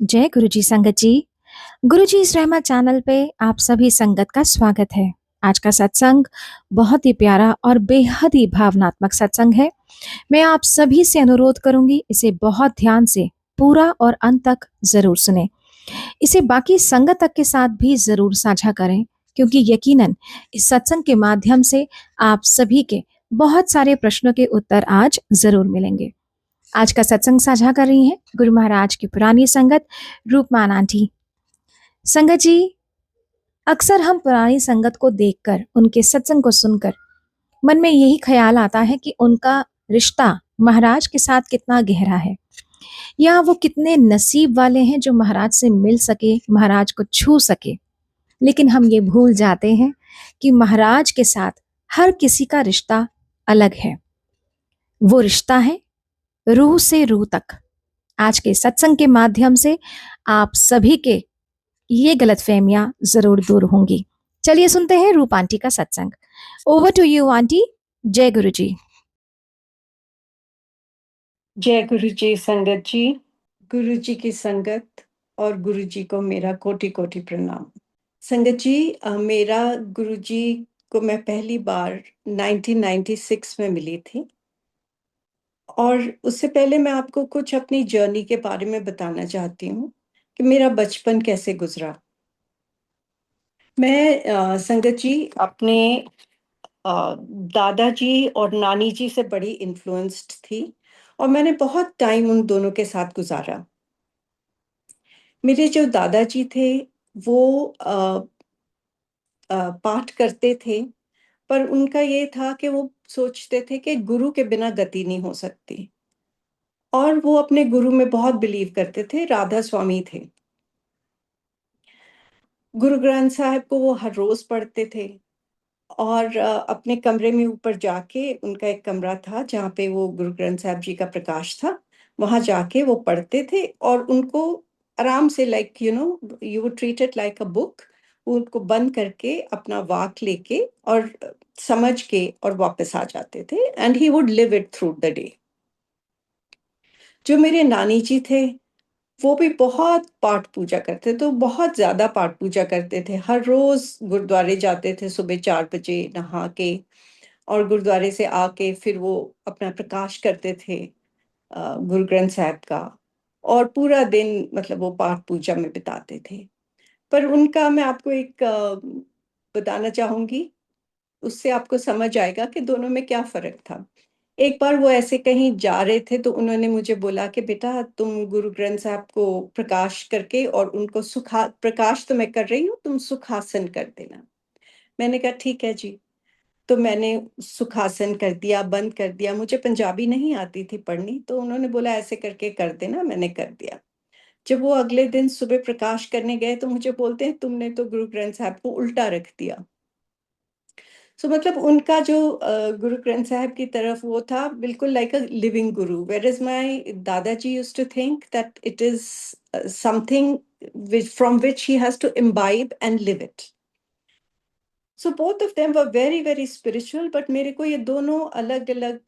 जय गुरुजी संगत जी। गुरुजी इस रहमत चैनल पे आप सभी संगत का स्वागत है। आज का सत्संग बहुत ही प्यारा और बेहद ही भावनात्मक सत्संग है। मैं आप सभी से अनुरोध करूंगी इसे बहुत ध्यान से पूरा और अंत तक जरूर सुने। इसे बाकी संगत तक के साथ भी जरूर साझा करें, क्योंकि यकीनन इस सत्संग के माध्यम से आप सभी के बहुत सारे प्रश्नों के उत्तर आज जरूर मिलेंगे। आज का सत्संग साझा कर रही हैं गुरु महाराज की पुरानी संगत रूपमान आंटी। संगत जी, अक्सर हम पुरानी संगत को देखकर, उनके सत्संग को सुनकर मन में यही ख्याल आता है कि उनका रिश्ता महाराज के साथ कितना गहरा है, या वो कितने नसीब वाले हैं जो महाराज से मिल सके, महाराज को छू सके। लेकिन हम ये भूल जाते हैं कि महाराज के साथ हर किसी का रिश्ता अलग है। वो रिश्ता है रूह से रूह तक। आज के सत्संग के माध्यम से आप सभी के ये गलतफहमियां जरूर दूर होंगी। चलिए सुनते हैं रूप आंटी का सत्संग। Over to you aunty. जय गुरु जी। जय गुरु जी संगत जी। गुरु जी की संगत और गुरु जी को मेरा कोटि कोटि प्रणाम। संगत जी, मेरा गुरु जी को मैं पहली बार 1996 में मिली थी, और उससे पहले मैं आपको कुछ अपनी जर्नी के बारे में बताना चाहती हूँ कि मेरा बचपन कैसे गुजरा। मैं संगत जी अपने दादाजी और नानी जी से बड़ी इन्फ्लुएंस्ड थी, और मैंने बहुत टाइम उन दोनों के साथ गुजारा। मेरे जो दादाजी थे वो पाठ करते थे, पर उनका ये था कि वो सोचते थे कि गुरु के बिना गति नहीं हो सकती, और वो अपने गुरु में बहुत बिलीव करते थे। राधा स्वामी थे। गुरु ग्रंथ साहिब को वो हर रोज पढ़ते थे, और अपने कमरे में ऊपर जाके, उनका एक कमरा था जहाँ पे वो गुरु ग्रंथ साहिब जी का प्रकाश था, वहां जाके वो पढ़ते थे, और उनको आराम से, like you would treat it like a book, वो उनको बंद करके अपना वाक लेके और समझ के और वापस आ जाते थे, and he would live it through the day. जो मेरे नानी जी थे वो भी बहुत पाठ पूजा करते, तो बहुत ज्यादा पाठ पूजा करते थे। हर रोज गुरुद्वारे जाते थे सुबह 4 बजे नहा के, और गुरुद्वारे से आके फिर वो अपना प्रकाश करते थे गुरु ग्रंथ साहब का, और पूरा दिन मतलब वो पाठ पूजा में बिताते थे। पर उनका मैं आपको एक बताना चाहूंगी, उससे आपको समझ आएगा कि दोनों में क्या फर्क था। एक बार वो ऐसे कहीं जा रहे थे, तो उन्होंने मुझे बोला कि बेटा, तुम गुरु ग्रंथ साहब को प्रकाश करके और उनको सुखा प्रकाश तो मैं कर रही हूँ, तुम सुखासन कर देना। मैंने कहा ठीक है जी। तो मैंने सुखासन कर दिया, बंद कर दिया। मुझे पंजाबी नहीं आती थी पढ़नी, तो उन्होंने बोला ऐसे करके कर देना, मैंने कर दिया। जब वो अगले दिन सुबह प्रकाश करने गए, तो मुझे बोलते हैं तुमने तो गुरु ग्रंथ साहब को उल्टा रख दिया। सो मतलब उनका जो गुरु ग्रंथ साहब की तरफ वो था, बिल्कुल like a living guru, where is my दादाजी used to think that it is something from which he has to imbibe and live it. So both of them were very very spiritual, but मेरे को ये दोनों अलग अलग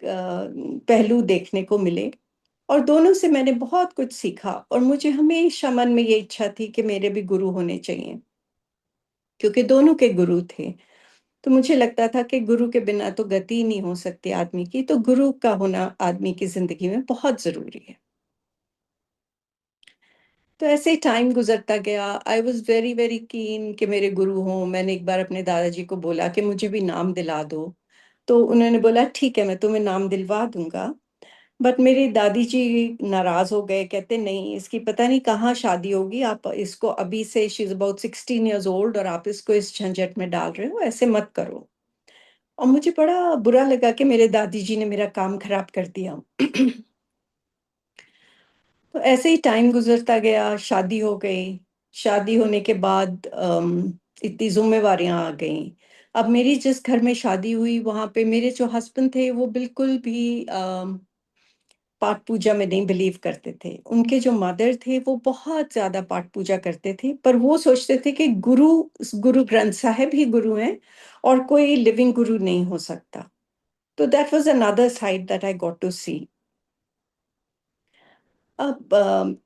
पहलू देखने को मिले, और दोनों से मैंने बहुत कुछ सीखा, और मुझे हमेशा मन में ये इच्छा थी कि मेरे भी गुरु होने चाहिए, क्योंकि दोनों के गुरु थे। तो मुझे लगता था कि गुरु के बिना तो गति नहीं हो सकती आदमी की, तो गुरु का होना आदमी की जिंदगी में बहुत जरूरी है। तो ऐसे ही टाइम गुजरता गया। I was very very keen कि मेरे गुरु हों। मैंने एक बार अपने दादाजी को बोला कि मुझे भी नाम दिला दो, तो उन्होंने बोला ठीक है, मैं तुम्हें नाम दिलवा दूंगा। बट मेरी दादी जी नाराज हो गए, कहते नहीं, इसकी पता नहीं कहाँ शादी होगी, आप इसको अभी से, she is about 16 years old, और आप इसको इस झंझट में डाल रहे हो, ऐसे मत करो। और मुझे बड़ा बुरा लगा कि मेरे दादी जी ने मेरा काम खराब कर दिया। तो ऐसे ही टाइम गुजरता गया, शादी हो गई। शादी होने के बाद इतनी जिम्मेवारियां आ गईं। अब मेरी जिस घर में शादी हुई, वहां पे मेरे जो हस्बैंड थे वो बिल्कुल भी पाठ पूजा में नहीं बिलीव करते थे। उनके जो मदर थे वो बहुत ज्यादा पाठ पूजा करते थे, पर वो सोचते थे कि गुरु गुरु ग्रंथ साहिब ही गुरु हैं, और कोई लिविंग गुरु नहीं हो सकता। तो that was another side that I got to see. अब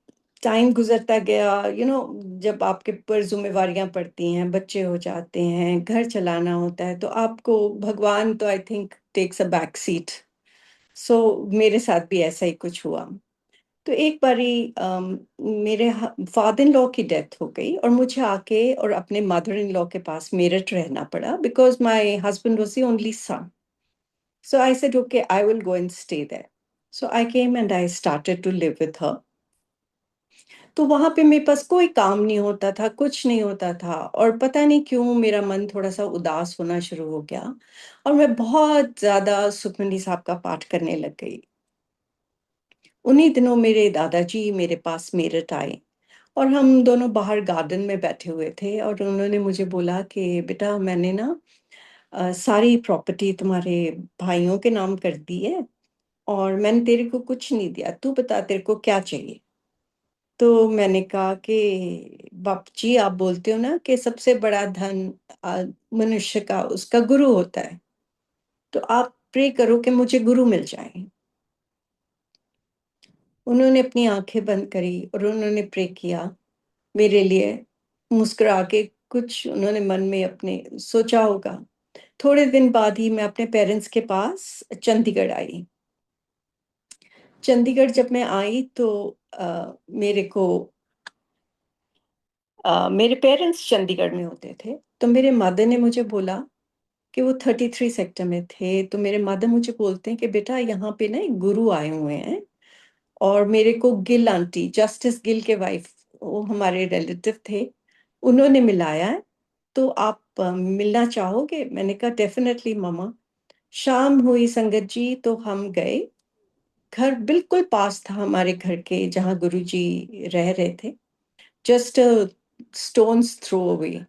टाइम गुजरता गया, जब आपके ऊपर जिम्मेवारियां पड़ती हैं, बच्चे हो जाते हैं, घर चलाना होता है, तो आपको भगवान तो I think takes a back seat. So मेरे साथ भी ऐसा ही कुछ हुआ। तो एक बारी मेरे फादर इन लॉ की डेथ हो गई और मुझे आके और अपने मदर इन लॉ के पास मेरठ रहना पड़ा, because my husband was the only son. So I said okay, I will go and stay there. So I came and I started to live with her. तो वहां पे मेरे पास कोई काम नहीं होता था, कुछ नहीं होता था, और पता नहीं क्यों मेरा मन थोड़ा सा उदास होना शुरू हो गया और मैं बहुत ज्यादा सुखमनी साहब का पाठ करने लग गई। उन्हीं दिनों मेरे दादाजी मेरे पास मेरठ आए और हम दोनों बाहर गार्डन में बैठे हुए थे और उन्होंने मुझे बोला कि बेटा, मैंने ना सारी प्रॉपर्टी तुम्हारे भाइयों के नाम कर दी है और मैंने तेरे को कुछ नहीं दिया, तू बता तेरे को क्या चाहिए। तो मैंने कहा कि बाप जी, आप बोलते हो ना कि सबसे बड़ा धन मनुष्य का उसका गुरु होता है, तो आप प्रे करो कि मुझे गुरु मिल जाए। उन्होंने अपनी आंखें बंद करी और उन्होंने प्रे किया मेरे लिए, मुस्कुरा के। कुछ उन्होंने मन में अपने सोचा होगा। थोड़े दिन बाद ही मैं अपने पेरेंट्स के पास चंडीगढ़ आई। चंडीगढ़ जब मैं आई तो मेरे को मेरे पेरेंट्स चंडीगढ़ में होते थे, तो मेरे मदर ने मुझे बोला कि वो 33 सेक्टर में थे। तो मेरे मदर मुझे बोलते हैं कि बेटा, यहाँ पे ना एक गुरु आए हुए हैं और मेरे को गिल आंटी, जस्टिस गिल के वाइफ, वो हमारे रिलेटिव थे, उन्होंने मिलाया है, तो आप मिलना चाहोगे? मैंने कहा डेफिनेटली मम्मा। शाम हुई संगत जी, तो हम गए। घर बिल्कुल पास था हमारे घर के, जहाँ गुरुजी रह रहे थे, जस्ट स्टोन्स थ्रो अवे।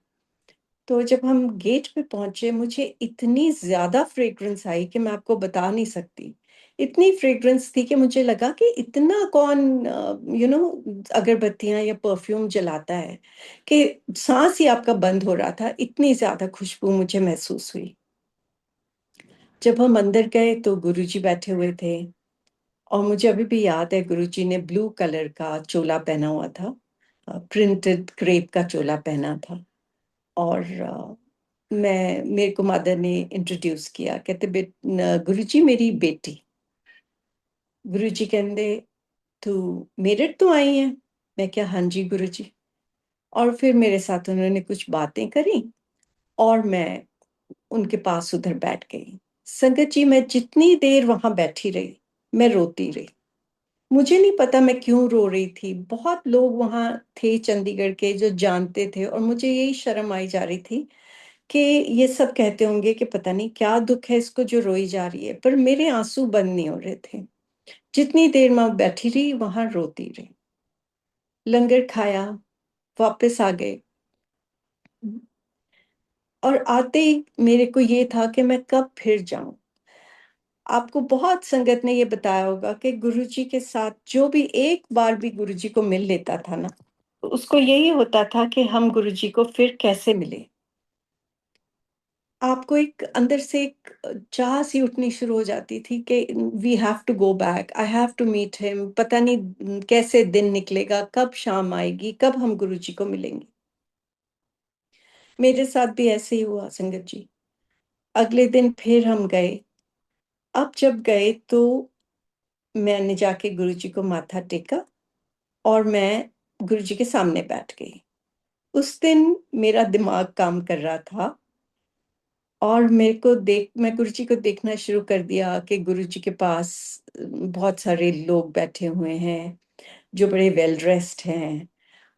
तो जब हम गेट पे पहुंचे, मुझे इतनी ज्यादा फ्रेग्रेंस आई कि मैं आपको बता नहीं सकती। इतनी फ्रेग्रेंस थी कि मुझे लगा कि इतना कौन अगरबत्तियां या परफ्यूम जलाता है, कि सांस ही आपका बंद हो रहा था, इतनी ज्यादा खुशबू मुझे महसूस हुई। जब हम अंदर गए तो गुरुजी बैठे हुए थे और मुझे अभी भी याद है, गुरुजी ने ब्लू कलर का चोला पहना हुआ था, प्रिंटेड क्रेप का चोला पहना था। और मेरे को मदर ने इंट्रोड्यूस किया, कहते गुरुजी मेरी बेटी। गुरुजी कहते, तू मेरठ तो आई है? मैं क्या, हाँ जी गुरुजी। और फिर मेरे साथ उन्होंने कुछ बातें करी और मैं उनके पास उधर बैठ गई। संगत जी, मैं जितनी देर वहां बैठी रही, मैं रोती रही। मुझे नहीं पता मैं क्यों रो रही थी। बहुत लोग वहां थे चंडीगढ़ के जो जानते थे और मुझे यही शर्म आई जा रही थी कि ये सब कहते होंगे कि पता नहीं क्या दुख है इसको जो रोई जा रही है, पर मेरे आंसू बंद नहीं हो रहे थे। जितनी देर मैं बैठी रही वहां रोती रही। लंगर खाया, वापस आ गए और आते ही मेरे को ये था कि मैं कब फिर जाऊं। आपको बहुत संगत ने ये बताया होगा कि गुरुजी के साथ जो भी एक बार भी गुरुजी को मिल लेता था ना, तो उसको यही होता था कि हम गुरुजी को फिर कैसे मिले। आपको एक अंदर से एक चाह सी उठनी शुरू हो जाती थी कि we have to go back, I have to meet him. पता नहीं कैसे दिन निकलेगा, कब शाम आएगी, कब हम गुरुजी को मिलेंगे। मेरे साथ भी ऐसे ही हुआ संगत जी। अगले दिन फिर हम गए। अब जब गए तो मैंने जाके गुरुजी को माथा टेका और मैं गुरुजी के सामने बैठ गई। उस दिन मेरा दिमाग काम कर रहा था और मेरे को मैं गुरुजी को देखना शुरू कर दिया कि गुरुजी के पास बहुत सारे लोग बैठे हुए हैं जो बड़े वेल ड्रेस्ड हैं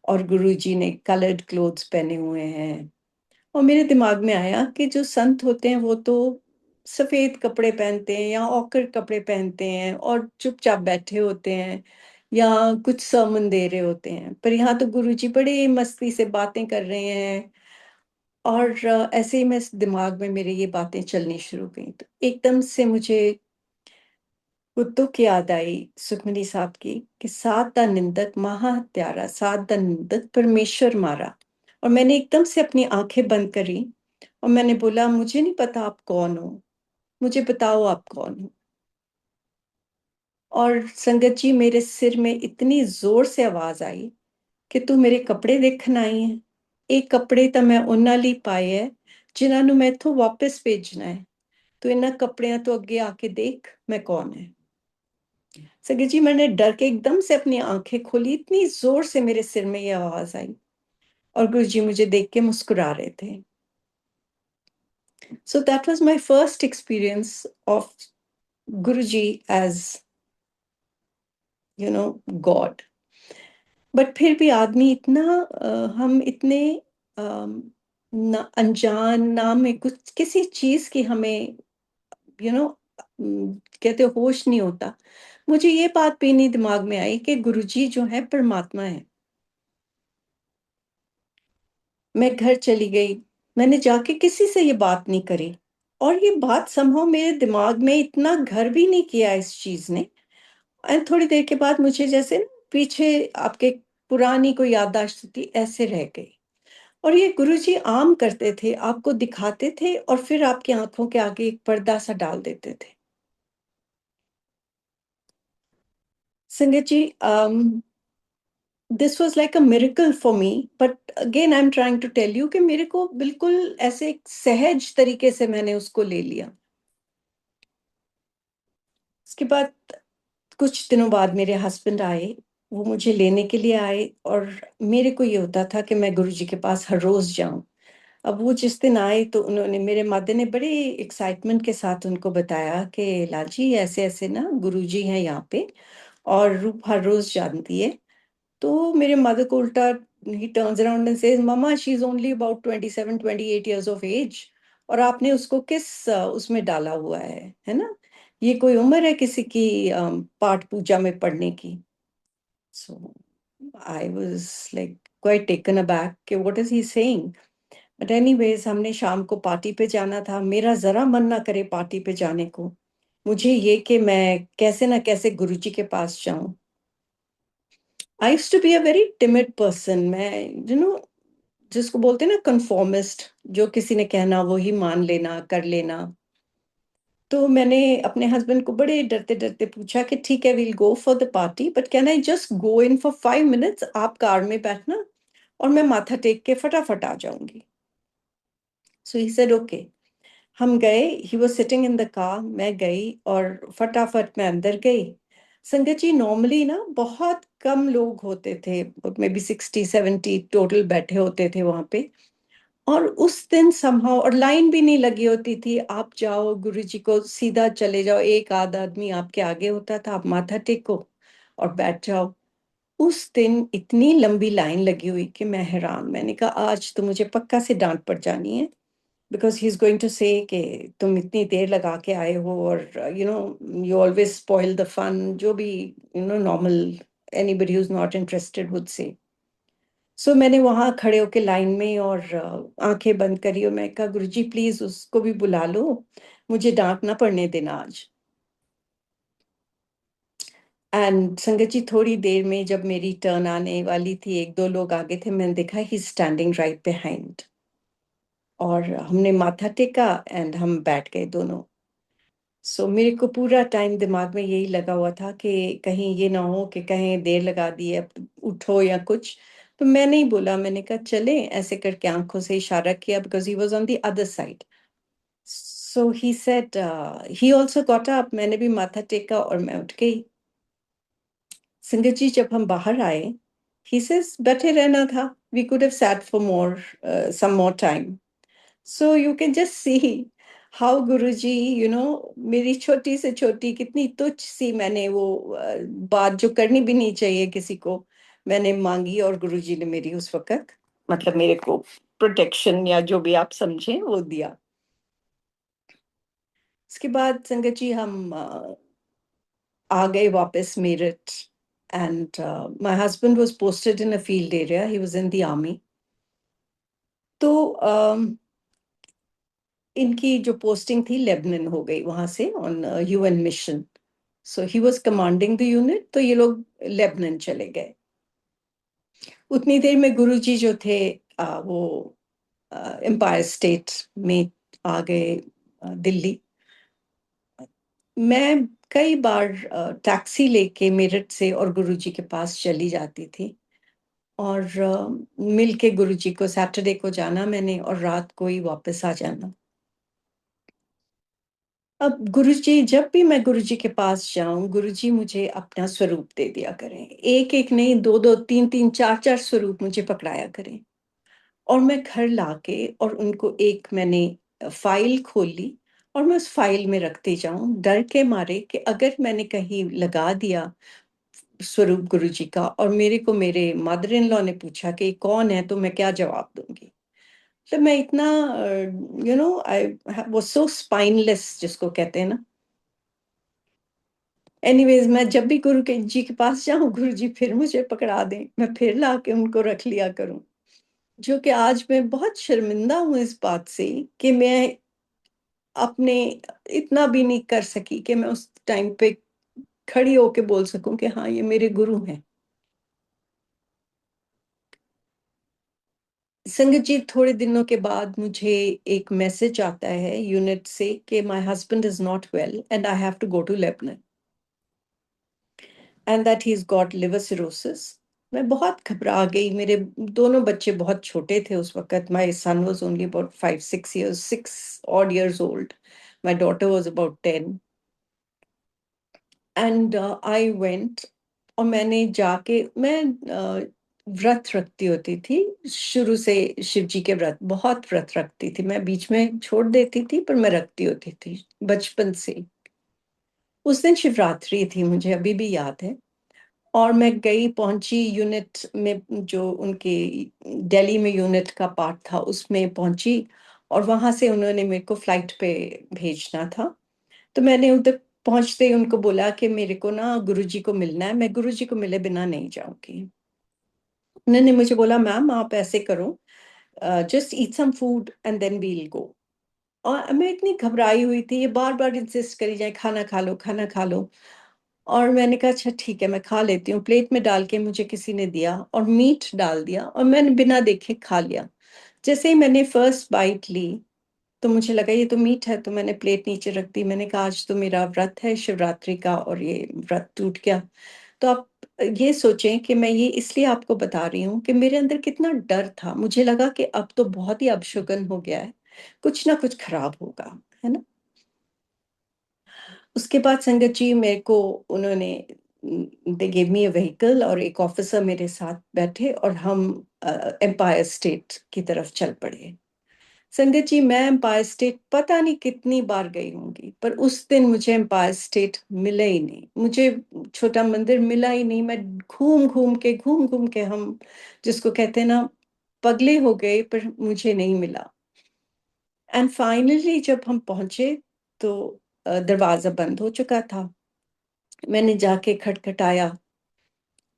और गुरुजी ने कलर्ड क्लोथ्स पहने हुए हैं। और मेरे दिमाग में आया कि जो संत होते हैं वो तो सफेद कपड़े पहनते हैं या औकर कपड़े पहनते हैं और चुपचाप बैठे होते हैं या कुछ sermon दे रहे होते हैं, पर यहाँ तो गुरुजी बड़े मस्ती से बातें कर रहे हैं। और ऐसे ही मैं दिमाग में मेरे ये बातें चलनी शुरू गई, तो एकदम से मुझे वो तुक याद आई सुखमनी साहब की कि सात दा निंदक महा हत्यारा, सात दा निंदक परमेश्वर मारा। और मैंने एकदम से अपनी आंखें बंद करी और मैंने बोला, मुझे नहीं पता आप कौन हो, मुझे बताओ आप कौन हो। और संगत जी मेरे सिर में इतनी जोर से आवाज आई कि तू मेरे कपड़े देखन आई है। ਇਹ ਕੱਪੜੇ ਤਾਂ ਮੈਂ ਉਹਨਾਂ ਲਈ ਪਾਏ ਹੈ ਜਿਨ੍ਹਾਂ ਨੂੰ ਮੈਂ ਇੱਥੋਂ ਵਾਪਸ ਭੇਜਣਾ ਹੈ। ਤੂੰ ਇਹਨਾਂ ਕੱਪੜਿਆਂ ਤੋਂ ਅੱਗੇ ਆ ਕੇ देख मैं कौन है। सगे जी मैंने डर के एकदम से अपनी आंखें खोली, इतनी जोर से मेरे सिर में ये आवाज आई और गुरु जी मुझे देख के मुस्कुरा रहे थे। So that was my first experience of Guru ji as God. But फिर भी आदमी इतना हम इतने अनजान ना में कुछ किसी चीज की हमें यू नो कहते होश नहीं होता। मुझे ये बात भी नहीं दिमाग में आई कि गुरुजी जो है परमात्मा है। मैं घर चली गई, मैंने जाके किसी से ये बात नहीं करी और ये बात संभव मेरे दिमाग में इतना घर भी नहीं किया इस चीज ने। और थोड़ी देर के बाद मुझे जैसे पीछे आपके पुरानी कोई याददाश्त थी ऐसे रह गई। और ये गुरुजी आम करते थे, आपको दिखाते थे और फिर आपकी आंखों के आगे एक पर्दा सा डाल देते थे। संगत जी this was like a miracle for me, but again I am trying to tell you कि मेरे को बिल्कुल ऐसे एक सहज तरीके से मैंने उसको ले लिया। उसके बाद कुछ दिनों बाद मेरे हस्बैंड आए, वो मुझे लेने के लिए आए और मेरे को ये होता था कि मैं गुरुजी के पास हर रोज जाऊं। अब वो जिस दिन आए तो उन्होंने, मेरे मदर ने बड़े एक्साइटमेंट के साथ उनको बताया कि लाजी ऐसे ऐसे ना गुरुजी हैं यहाँ पे और रूप हर रोज जानती है। तो मेरे मदर को उल्टा, he turns around and says mama she is only about 27-28 years of age और आपने उसको किस उसमें डाला हुआ है ना, ये कोई उम्र है किसी की पाठ पूजा में पढ़ने की। So I was like quite taken aback कि what is he saying. But anyways हमने शाम को पार्टी पे जाना था, मेरा जरा मन ना करे पार्टी पे जाने को, मुझे ये कि मैं कैसे ना कैसे गुरुजी के पास जाऊं। I used to be a very timid person. मैं जिसको बोलते हैं ना कंफॉर्मिस्ट, जो किसी ने कहना वो ही मान लेना कर लेना। तो मैंने अपने हस्बैंड को बड़े डरते डरते पूछा कि ठीक है we'll go for the party but can I just go in for 5 minutes, आप कार में बैठना और मैं माथा टेक के फटाफट आ जाऊंगी। सो ही सेड ओके। हम गए, he was sitting in the car, मैं गई और फटाफट मैं अंदर गई। संगत जी नॉर्मली ना बहुत कम लोग होते थे, मे बी 60-70 टोटल बैठे होते थे वहां पे। और उस दिन समहाउ, और लाइन भी नहीं लगी होती थी, आप जाओ गुरुजी को सीधा चले जाओ, एक आध आदमी आपके आगे होता था, आप माथा टेको और बैठ जाओ। उस दिन इतनी लंबी लाइन लगी हुई कि मैं हैरान, मैंने कहा आज तो मुझे पक्का से डांट पड़ जानी है because he is going to say कि तुम इतनी देर लगा के आए हो और you always spoil the fun, जो भी normal anybody who is not interested would say. So मैंने वहां खड़े होके लाइन में और आंखें बंद करी और मैं कहा गुरुजी प्लीज उसको भी बुला लो, मुझे डांट ना पड़ने देना आज। एंड संगत जी थोड़ी देर में जब मेरी टर्न आने वाली थी, एक दो लोग आगे थे, मैंने देखा ही स्टैंडिंग राइट बिहाइंड और हमने माथा टेका एंड हम बैठ गए दोनों। सो मेरे को पूरा टाइम दिमाग में यही लगा हुआ था कि कहीं ये ना हो कि कहीं देर लगा दी है, अब उठो या कुछ। तो मैं नहीं बोला, मैंने कहा चले, ऐसे करके आंखों से इशारा किया because he was on the other side. So he said he also got up, मैंने भी माथा टेका और मैं उठ गई। संगत जी जब हम बाहर आए, ही सेज बैठे रहना था, we could have sat for more some more time. So you can just see how Guruji, मेरी छोटी से छोटी कितनी तुच्छ सी मैंने वो बात जो करनी भी नहीं चाहिए किसी को, मैंने मांगी और गुरुजी ने मेरी उस वक्त मतलब मेरे को प्रोटेक्शन या जो भी आप समझें वो दिया। उसके बाद संगत जी हम आ गए वापस Meerut and my husband was posted in a field area, he was in the army. तो इनकी जो पोस्टिंग थी लेबनान हो गई वहां से on UN mission. So he was commanding the unit, तो ये लोग लेबनान चले गए। उतनी देर में गुरुजी जो थे वो एम्पायर स्टेट में आ गए, दिल्ली। मैं कई बार टैक्सी लेके मेरठ से और गुरुजी के पास चली जाती थी और मिल के गुरुजी को सैटरडे को जाना मैंने और रात को ही वापस आ जाना। अब गुरुजी जब भी मैं गुरुजी के पास जाऊँ, गुरुजी मुझे अपना स्वरूप दे दिया करें। एक-एक नहीं, 2-2, 3-3, 4-4 स्वरूप मुझे पकड़ाया करें और मैं घर लाके और उनको एक मैंने फ़ाइल खोल ली और मैं उस फ़ाइल में रखती जाऊँ, डर के मारे कि अगर मैंने कहीं लगा दिया स्वरूप गुरुजी का और मेरे को मेरे मदर इन लॉ ने पूछा कि कौन है, तो मैं क्या जवाब दूँगी? तो मैं इतना आई वाज़ सो स्पाइनलेस जिसको कहते हैं ना। एनीवेज़ मैं जब भी गुरु के जी के पास जाऊँ, गुरुजी फिर मुझे पकड़ा दें, मैं फिर लाके उनको रख लिया करूँ। जो कि आज मैं बहुत शर्मिंदा हूँ इस बात से कि मैं अपने इतना भी नहीं कर सकी कि मैं उस टाइम पे खड़ी होके बोल सकूँ कि हाँ, ये मेरे गुरु हैं। संगत जी, थोड़े दिनों के बाद मुझे एक मैसेज आता है यूनिट से कि my husband is not well and I have to go to Lebanon and that he has got liver cirrhosis. मैं बहुत घबरा गई, मेरे दोनों बच्चे बहुत छोटे थे उस वक़्त। My son was only about 5-6 years, 6 odd years old. My daughter was about 10 and I went और मैंने जाके मैं व्रत रखती होती थी, शुरू से शिव जी के व्रत, बहुत व्रत रखती थी। मैं बीच में छोड़ देती थी, पर मैं रखती होती थी, बचपन से ही। उस दिन शिवरात्रि थी, मुझे अभी भी याद है और मैं गई, पहुँची यूनिट में, जो उनके दिल्ली में यूनिट का पार्ट था, उसमें पहुँची और वहाँ से उन्होंने मेरे को फ्लाइट पे भेजना था। तो मैंने उधर पहुँचते ही उनको बोला कि मेरे को ना गुरुजी को मिलना है, मैं गुरुजी को मिले बिना नहीं जाऊँगी। उन्होंने मुझे बोला, मैम आप ऐसे करो, just eat some food and then we will go. और मैं इतनी घबराई हुई थी, ये बार-बार इंसिस्ट करी जाए, खाना खा लो, खाना खा लो। और मैंने कहा अच्छा ठीक है, मैं खा लेती हूँ। प्लेट में डाल के मुझे किसी ने दिया और मीट डाल दिया और मैंने बिना देखे खा लिया। जैसे ही मैंने फर्स्ट बाइट ली, तो मुझे लगा ये तो मीट है, तो मैंने प्लेट नीचे रख दी। मैंने कहा आज तो मेरा व्रत है शिवरात्रि का और ये व्रत टूट गया। तो आप ये सोचें कि मैं ये इसलिए आपको बता रही हूँ कि मेरे अंदर कितना डर था। मुझे लगा कि अब तो बहुत ही अपशगुन हो गया है, कुछ ना कुछ खराब होगा, है ना? उसके बाद संगत जी मेरे को उन्होंने they give me a vehicle और एक ऑफिसर मेरे साथ बैठे और हम एम्पायर स्टेट की तरफ चल पड़े। संगत जी, मैं एम्पायर स्टेट पता नहीं कितनी बार गई होंगी, पर उस दिन मुझे एम्पायर स्टेट मिला ही नहीं। मुझे छोटा मंदिर मिला ही नहीं। मैं घूम-घूम के हम जिसको कहते हैं ना, पगले हो गए, पर मुझे नहीं मिला। एंड फाइनली जब हम पहुँचे तो दरवाज़ा बंद हो चुका था। मैंने जाके खटखटाया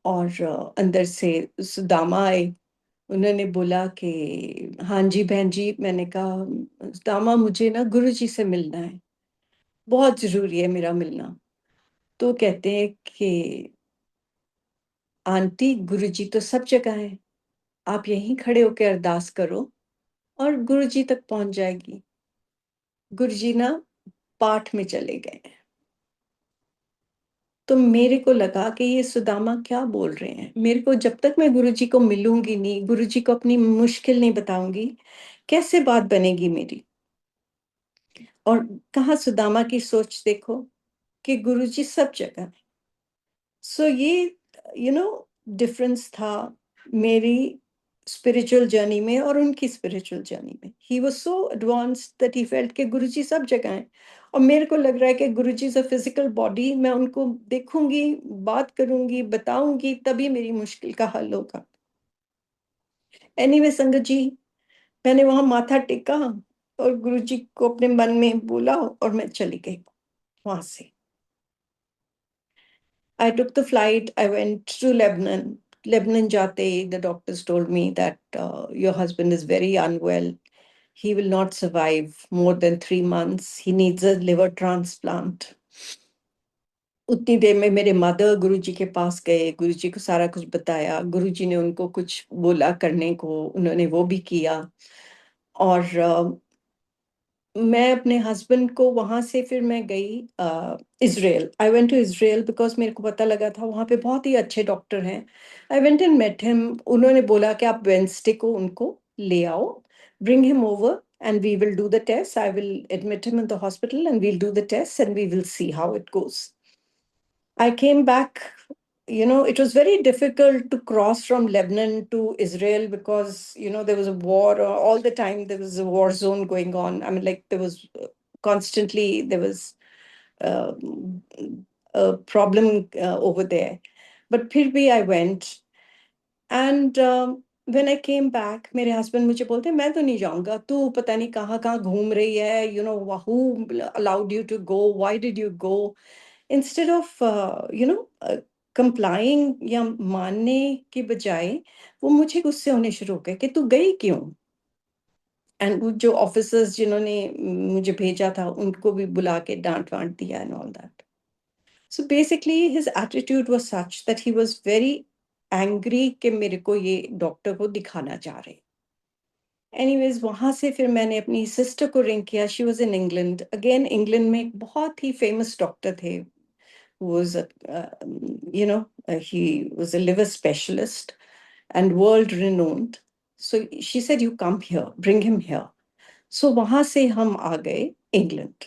और अंदर से सुदामा आए। उन्होंने बोला कि हाँ जी बहन जी। मैंने कहा सुदामा, मुझे ना गुरुजी से मिलना है, बहुत ज़रूरी है मेरा मिलना। तो कहते हैं कि आंटी, गुरुजी तो सब जगह हैं, आप यहीं खड़े होके अरदास करो और गुरुजी तक पहुँच जाएगी। गुरुजी ना पाठ में चले गए। तो मेरे को लगा कि ये सुदामा क्या बोल रहे हैं। मेरे को जब तक मैं गुरुजी को मिलूँगी नहीं, गुरुजी को अपनी मुश्किल नहीं बताऊँगी, कैसे बात बनेगी मेरी? और कहाँ सुदामा की सोच देखो कि गुरुजी सब जगह हैं। सो ये डिफरेंस था मेरी स्पिरिचुअल जर्नी में और उनकी स्पिरिचुअल जर्नी में। He was so advanced that he felt कि गुरुजी सब जगह हैं और मेरे को लग रहा है कि गुरुजी इज़ अ फिज़िकल बॉडी। मैं उनको देखूँगी, बात करूँगी, बताऊँगी, तभी मेरी मुश्किल का हल होगा। एनीवे संगत जी, मैंने वहाँ माथा टेका और गुरुजी को अपने मन में बोला और मैं चली गई वहाँ से। I took the flight. I went to Lebanon. Lebanon jate, the doctors told me that your husband is very unwell. He will not survive more than 3 months. He needs a liver transplant. उतनी देर में मेरे mother गुरुजी के पास गए, गुरुजी को सारा कुछ बताया। गुरुजी ने उनको कुछ बोला करने को, उन्होंने वो भी किया और मैं अपने हस्बैंड को वहां से फिर मैं गई Israel. I went to Israel because मेरे को पता लगा था वहां पे बहुत ही अच्छे डॉक्टर हैं। I went and met him. उन्होंने बोला कि आप वेंसडे को उनको ले आओ, bring him over and we will do the test. I will admit him in the hospital and we'll do the test and we will see how it goes. I came back. It was very difficult to cross from Lebanon to Israel because, there was a war all the time. There was a war zone going on. I mean, like, there was constantly, there was um, a problem over there. But फिर भी I went. And when I came back, मेरे husband मुझे बोलते मैं तो नहीं जाऊंगा, तू पता नहीं कहाँ कहाँ घूम रही है, who allowed you to go, why did you go? Instead of complying या मानने के बजाय वो मुझे गुस्से होने शुरू हो गए कि तू गई क्यों। एंड वो जो ऑफिसर्स जिन्होंने मुझे भेजा था उनको भी बुला के डांट वांट दिया and all that. So basically his attitude was such that he was very angry कि मेरे को ये डॉक्टर को दिखाना चाह रहे। एनीवेज वहां से फिर मैंने अपनी सिस्टर को रिंग किया। She was in England again. England में एक बहुत ही फेमस डॉक्टर थे, was a, he was a liver specialist and world renowned. So she said, you come here, bring him here. So वहां से हम आ गए इंग्लैंड।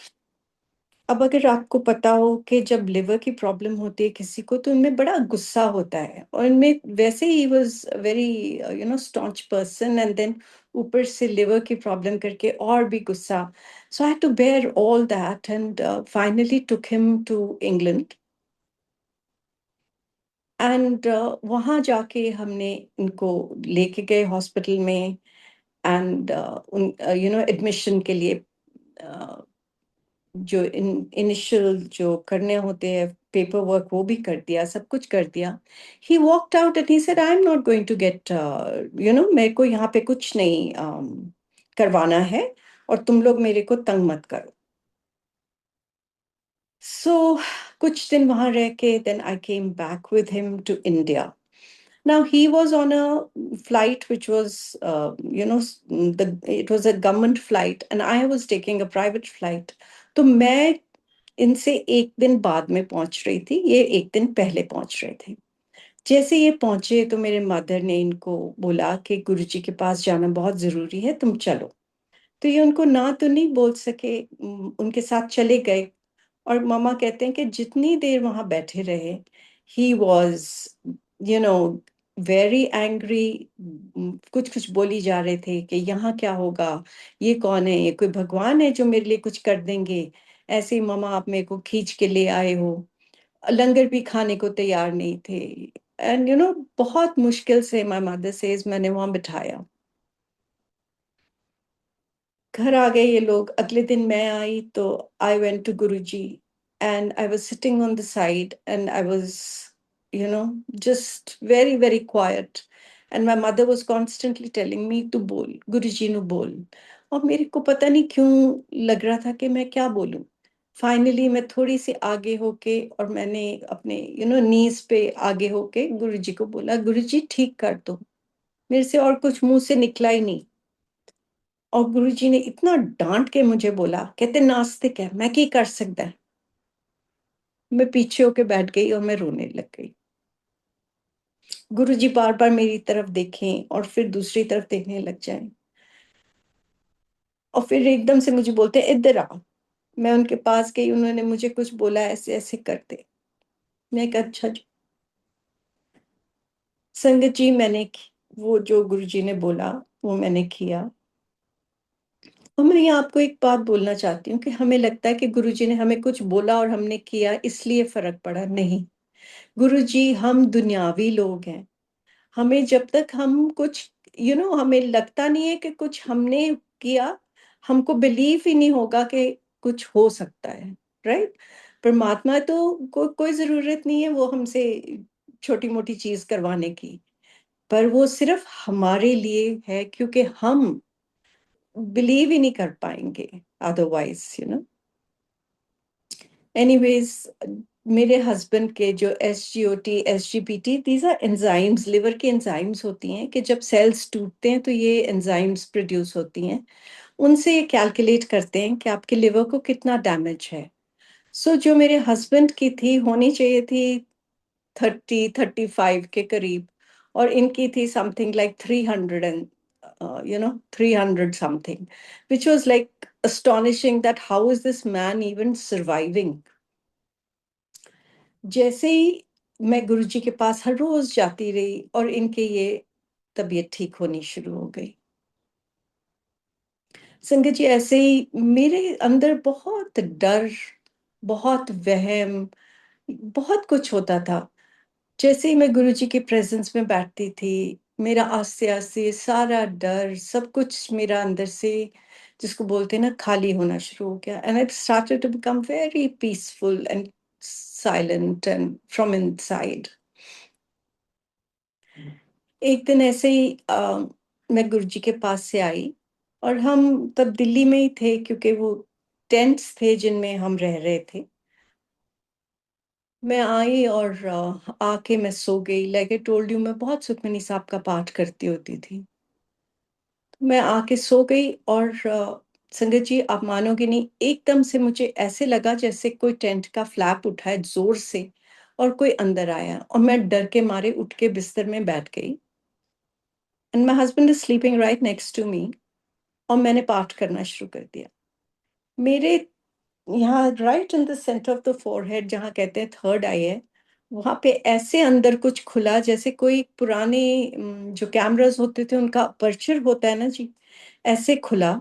अब अगर आपको पता हो कि जब लिवर की प्रॉब्लम होती है किसी को तो उनमें बड़ा गुस्सा होता है, और इनमें वैसे ही was very staunch person and then ऊपर से लिवर की प्रॉब्लम करके और भी गुस्सा। So I had to bear all that and finally took him to England. एंड वहाँ जाके हमने इनको लेके गए हॉस्पिटल में। एंड उन एडमिशन के लिए जो इनिशियल जो करने होते हैं पेपर वर्क वो भी कर दिया, सब कुछ कर दिया। He walked out and he said I am not going to get मेरे को यहाँ पे कुछ नहीं करवाना है और तुम लोग मेरे को तंग मत करो। सो कुछ दिन वहां रह के then I came back with him to India. Now he was on a flight which was, it was a government flight, and I was taking a private flight. तो मैं इनसे एक दिन बाद में पहुंच रही थी, ये एक दिन पहले पहुंच रहे थे। जैसे ये पहुंचे तो मेरे मदर ने इनको बोला कि गुरुजी के पास जाना बहुत जरूरी है, तुम चलो। तो ये उनको ना तो नहीं बोल सके, उनके साथ चले गए। और मामा कहते हैं कि जितनी देर वहां बैठे रहे he was you know very angry. कुछ कुछ बोली जा रहे थे कि यहाँ क्या होगा, ये कौन है, ये कोई भगवान है जो मेरे लिए कुछ कर देंगे। ऐसे ही मामा आप मेरे को खींच के ले आए हो। लंगर भी खाने को तैयार नहीं थे। एंड बहुत मुश्किल से माय मदर सेज मैंने वहां बिठाया। घर आ गए ये लोग। अगले दिन मैं आई तो आई वेंट टू गुरुजी and I was sitting on the side and I was you know just very very quiet. And my mother was constantly telling me to बोल, गुरुजी नु बोल। और मेरे को पता नहीं क्यों लग रहा था कि मैं क्या बोलूं। फाइनली मैं थोड़ी सी आगे होके और मैंने अपने नीज पे आगे होके गुरुजी को बोला, गुरुजी ठीक कर दो। मेरे से और कुछ मुंह से निकला ही नहीं। और गुरुजी ने इतना डांट के मुझे बोला, कहते नास्तिक है, मैं की कर सकता है। मैं पीछे होके बैठ गई और मैं रोने लग गई। गुरुजी बार बार मेरी तरफ देखें और फिर दूसरी तरफ देखने लग जाएं, और फिर एकदम से मुझे बोलते इधर आ। मैं उनके पास गई, उन्होंने मुझे कुछ बोला, ऐसे ऐसे करते। मैं कहा अच्छा जी। संगत जी वो जो गुरुजी ने बोला वो मैंने किया। और मैं यहाँ आपको एक बात बोलना चाहती हूँ कि हमें लगता है कि गुरुजी ने हमें कुछ बोला और हमने किया इसलिए फर्क पड़ा। नहीं, गुरुजी हम दुनियावी लोग हैं। हमें जब तक हम कुछ हमें लगता नहीं है कि कुछ हमने किया, हमको बिलीव ही नहीं होगा कि कुछ हो सकता है। राइट। परमात्मा तो कोई जरूरत नहीं है वो हमसे छोटी मोटी चीज करवाने की, पर वो सिर्फ हमारे लिए है क्योंकि हम बिलीव ही नहीं कर पाएंगे अदरवाइज एनीवेज। मेरे हस्बैंड के जो SGOT SGPT, these are enzymes, liver की एंजाइम्स होती हैं कि जब सेल्स टूटते हैं तो ये एंजाइम्स प्रोड्यूस होती हैं। उनसे ये कैलकुलेट करते हैं कि आपके लिवर को कितना डैमेज है। सो जो मेरे हस्बैंड की थी होनी चाहिए थी 30-35 के करीब, और इनकी थी something like 300 and 300 something, which was like astonishing that how is this man even surviving। जैसे ही मैं गुरुजी के पास हर रोज जाती रही और इनके ये तबीयत ठीक होनी शुरू हो गई। संगत जी, ऐसे ही मेरे अंदर बहुत डर, बहुत वहम, बहुत कुछ होता था। जैसे ही मैं गुरुजी के प्रेजेंस में बैठती थी, मेरा आस्ते-आस्ते सारा डर, सब कुछ मेरा अंदर से, जिसको बोलते हैं ना, खाली होना शुरू हो गया, and it started to become very peaceful and silent and from inside. एक दिन ऐसे ही मैं गुरुजी के पास से आई, और हम तब दिल्ली में ही थे क्योंकि वो टेंट्स थे जिनमें हम रह रहे थे। मैं आई और आके मैं सो गई। लाइक आई टोल्ड यू, मैं बहुत सुखमनी साहब का पाठ करती होती थी। मैं आके सो गई, और संगत जी, आप मानोगे नहीं, एकदम से मुझे ऐसे लगा जैसे कोई टेंट का फ्लैप उठा है जोर से, और कोई अंदर आया, और मैं डर के मारे उठ के बिस्तर में बैठ गई। And my husband is sleeping right next to me, और मैंने पाठ करना शुरू कर दिया। मेरे यहाँ right in the centre of the forehead, जहाँ कहते हैं थर्ड आई है, वहां पे ऐसे अंदर कुछ खुला जैसे कोई पुराने जो कैमरास होते थे उनका अपर्चर होता है ना जी, ऐसे खुला।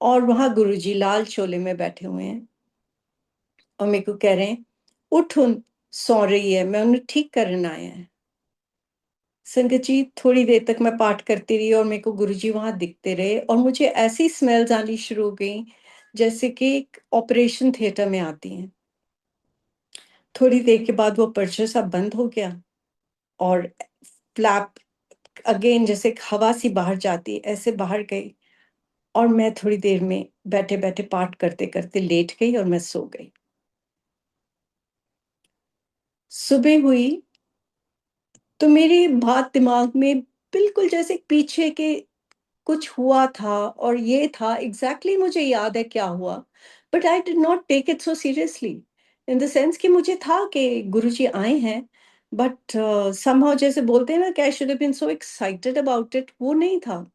और वहां गुरुजी लाल चोले में बैठे हुए हैं, और मेरे को कह रहे हैं, उठ, उन सो रही है, मैं उन्हें ठीक करना आया है। संगत जी, थोड़ी देर तक मैं पाठ करती रही, और मेरे को गुरुजी वहां दिखते रहे, और मुझे ऐसी स्मेल्स आनी शुरू हो गई जैसे कि एक ऑपरेशन थिएटर में आती हैं। थोड़ी देर के बाद वो पर्चा सा बंद हो गया, और फ्लैप अगेन, जैसे एक हवा सी बाहर जाती है, ऐसे बाहर गई, और मैं थोड़ी देर में बैठे बैठे पाठ करते करते लेट गई, और मैं सो गई। सुबह हुई तो मेरी बात दिमाग में बिल्कुल जैसे पीछे के कुछ हुआ था, और ये था एग्जैक्टली मुझे याद है क्या हुआ, but I did not take it so seriously, in the sense कि मुझे था कि गुरुजी आए हैं, बट समहाउ जैसे बोलते हैं ना कि I should have been so excited about it, वो नहीं था।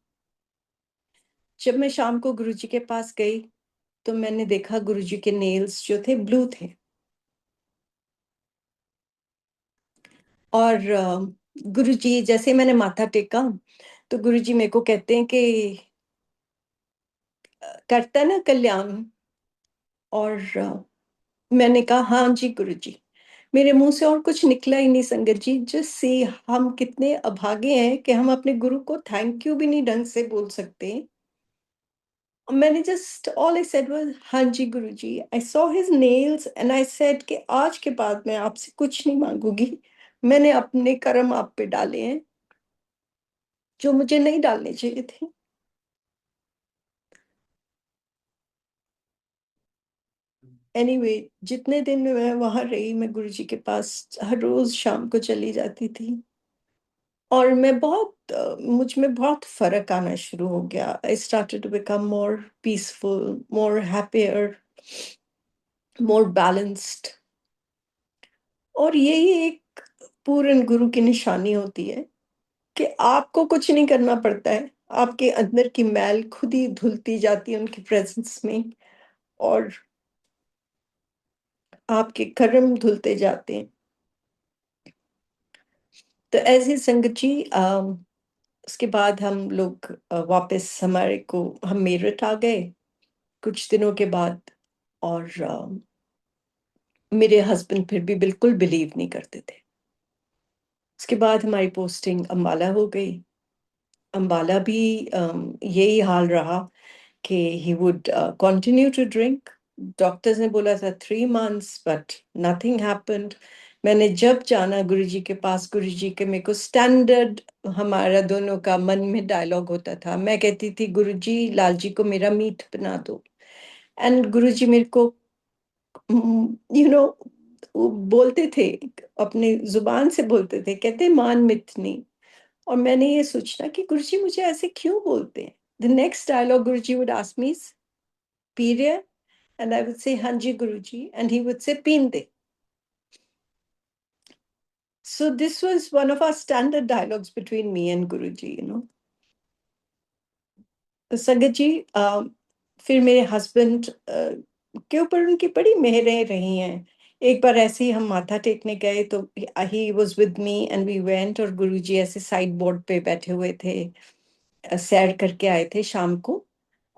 जब मैं शाम को गुरुजी के पास गई, तो मैंने देखा गुरुजी के नेल्स जो थे ब्लू थे, और गुरुजी जैसे मैंने माथा टेका, तो गुरुजी मेरे को कहते हैं कि करता है ना कल्याण, और मैंने कहा हाँ जी गुरुजी। मेरे मुंह से और कुछ निकला ही नहीं संगत जी, जस्ट सी हम कितने अभागे हैं कि हम अपने गुरु को थैंक यू भी नहीं ढंग से बोल सकते। और मैंने just all I said was हाँ जी Guruji. I saw his nails and I said कि आज के बाद मैं आपसे कुछ नहीं मांगूंगी, मैंने अपने कर्म आप पे डाले हैं जो मुझे नहीं डालने चाहिए थे। एनीवे, जितने दिन मैं वहां रही, मैं गुरुजी के पास हर रोज शाम को चली जाती थी, और मैं बहुत मुझ में बहुत फर्क आना शुरू हो गया। I started to become more peaceful, more happier, more balanced. और यही एक पूर्ण गुरु की निशानी होती है कि आपको कुछ नहीं करना पड़ता है, आपके अंदर की मैल खुद ही धुलती जाती है उनकी प्रेजेंस में, और आपके कर्म धुलते जाते हैं। तो ऐसे संगत जी, उसके बाद हम लोग वापस हमारे को हम मेरठ आ गए कुछ दिनों के बाद, और मेरे हस्बैंड फिर भी बिल्कुल बिलीव नहीं करते थे। उसके बाद हमारी पोस्टिंग अंबाला हो गई। अंबाला भी यही हाल रहा कि he would continue to drink. Doctors ने बोला था 3 मंथ्स, बट नथिंग हैपेंड। मैंने जब जाना गुरुजी के पास, गुरुजी के मेरे को स्टैंडर्ड हमारा दोनों का मन में डायलॉग होता था। मैं कहती थी गुरुजी, लाल जी को मेरा मीट बना दो, एंड गुरुजी मेरे को यू नो वो बोलते थे, अपने जुबान से बोलते थे, कहते मान मितनी। और मैंने ये सोचना कि गुरुजी मुझे ऐसे क्यों बोलते हैं, The next dialogue Guruji would ask me is, "Pirya?" And I would say, "Hanji, Guruji." And he would say, "Pinde." So this was one of our standard dialogues between me and Guruji, you know. तो संगत जी फिर मेरे husband के ऊपर उनकी बड़ी मेहरें रही हैं। एक बार ऐसे ही हम माथा टेकने गए तो he was with me and we went, और गुरुजी ऐसे साइड बोर्ड पे बैठे हुए थे, सैर करके आए थे शाम को।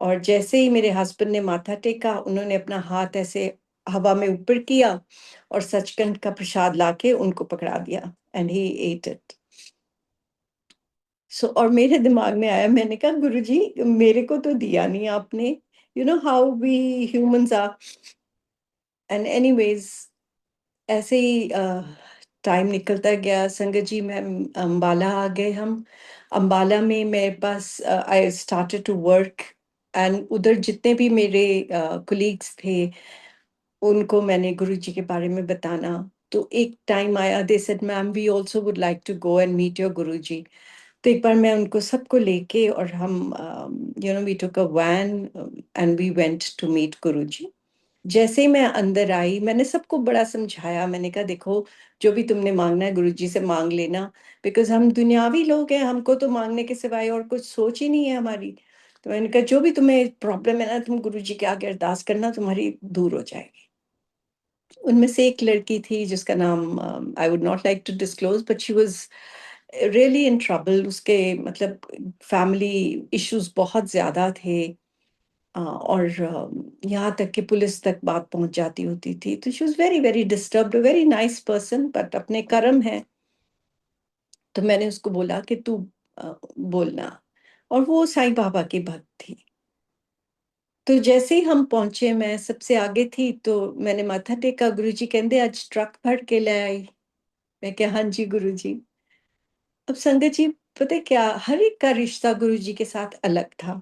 और जैसे ही मेरे हस्बैंड ने माथा टेका, उन्होंने अपना हाथ ऐसे हवा में ऊपर किया और सचखंड का प्रसाद लाके उनको पकड़ा दिया, एंड ही एट इट। और मेरे दिमाग में आया, मैंने कहा, गुरुजी मेरे को तो दिया नहीं आपने, you know how we humans are. And anyways ऐसे ही टाइम निकलता गया। संगत जी, मैं अम्बाला आ गए हम। अम्बाला में मेरे पास I started to work, and उधर जितने भी मेरे कुलीग्स थे, उनको मैंने गुरुजी के बारे में बताना। तो एक टाइम आया, they said, "ma'am, we also would like to go and meet your Guruji." तो एक बार मैं उनको सबको लेके, और हम we took a van and we went to meet Guruji. जैसे ही मैं अंदर आई, मैंने सबको बड़ा समझाया। मैंने कहा, देखो, जो भी तुमने मांगना है गुरुजी से मांग लेना, बिकॉज हम दुनियावी लोग हैं, हमको तो मांगने के सिवाय और कुछ सोच ही नहीं है हमारी। तो मैंने कहा, जो भी तुम्हें प्रॉब्लम है ना, तुम गुरुजी के आगे अरदास करना, तुम्हारी दूर हो जाएगी। उनमें से एक लड़की थी जिसका नाम I would not like to disclose, but she was really in trouble. उसके मतलब फैमिली इश्यूज बहुत ज्यादा थे, और यहाँ तक कि पुलिस तक बात पहुंच जाती होती थी। तो she was very very disturbed, very nice person, but अपने कर्म है। तो मैंने उसको बोला कि तू बोलना, और वो साईं बाबा की भक्त थी। तो जैसे ही हम पहुंचे, मैं सबसे आगे थी, तो मैंने माथा टेका। गुरुजी कहते, "आज ट्रक भर के ले आई।" मैं क्या, "हाँ जी गुरुजी।" अब संगत जी, पता है क्या, हर एक का रिश्ता गुरुजी के साथ अलग था।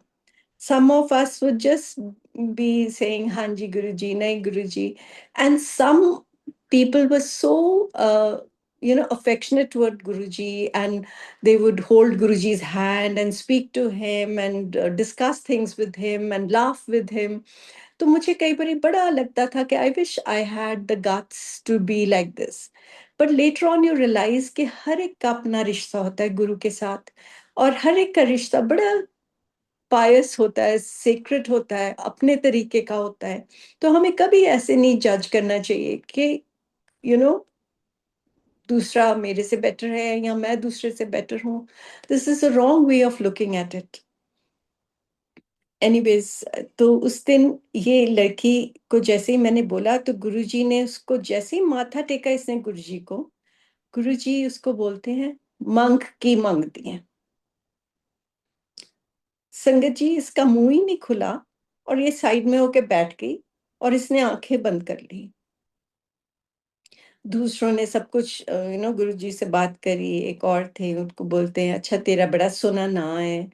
Some of us would just be saying, "Hanji Guruji, Nahi Guruji." And some people were so, affectionate toward Guruji, and they would hold Guruji's hand and speak to him and discuss things with him and laugh with him. तो मुझे कई बारी बड़ा लगता था कि I wish I had the guts to be like this. But later on you realize कि हर एक का अपना रिश्ता होता है गुरु के साथ, और हर एक का रिश्ता बड़ा पायस होता है, सेक्रेट होता है, अपने तरीके का होता है। तो हमें कभी ऐसे नहीं जज करना चाहिए कि यू नो दूसरा मेरे से बेटर है या मैं दूसरे से बेटर हूँ। This is a wrong way of looking at it. Anyways, तो उस दिन ये लड़की को जैसे ही मैंने बोला, तो गुरुजी ने उसको जैसे ही माथा टेका इसने गुरुजी को, गुरुजी उसको बोलते हैं, "मंग की मंगती हैं।" संगत जी, इसका मुंह ही नहीं खुला, और ये साइड में होके बैठ गई, और इसने आंखें बंद कर ली। दूसरों ने सब कुछ गुरुजी से बात करी। एक और थे, उनको बोलते हैं, "अच्छा, तेरा बड़ा सोना ना है।"